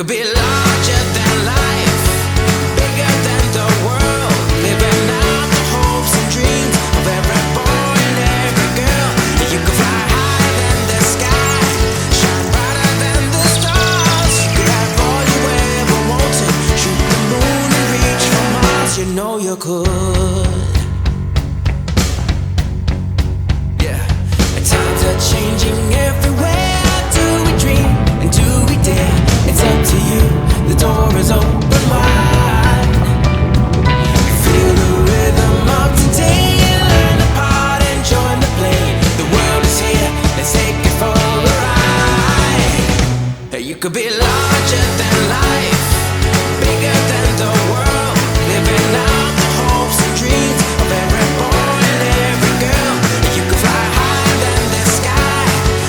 could be larger than life, bigger than the world, living out the hopes and dreams of every boy and every girl. You could fly higher than the sky, shine brighter than the stars. You could have all you ever wanted, shoot the moon and reach for Mars. You know you could. Yeah, and times are changing everywhere. Do we dream and do we dare? It's up to you, the door is open wide. Feel the rhythm of today, learn the part and join the play. The world is here, let's take it for a ride. You could be larger than life, bigger than the world, living out the hopes and dreams of every boy and every girl. You could fly higher than the sky,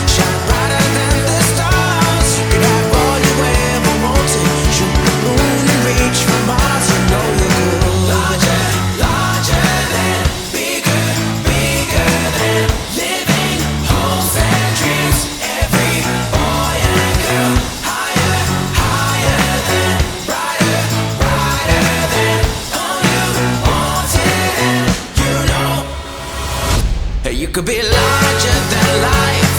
shine brighter than the stars. You could have all you ever wanted, shoot the moon and reach for Mars. You know you could. Larger, larger than, bigger, bigger than, living hopes and dreams. Every boy and girl, higher, higher than, brighter, brighter than, all you wanted, and you know. You could be larger than life,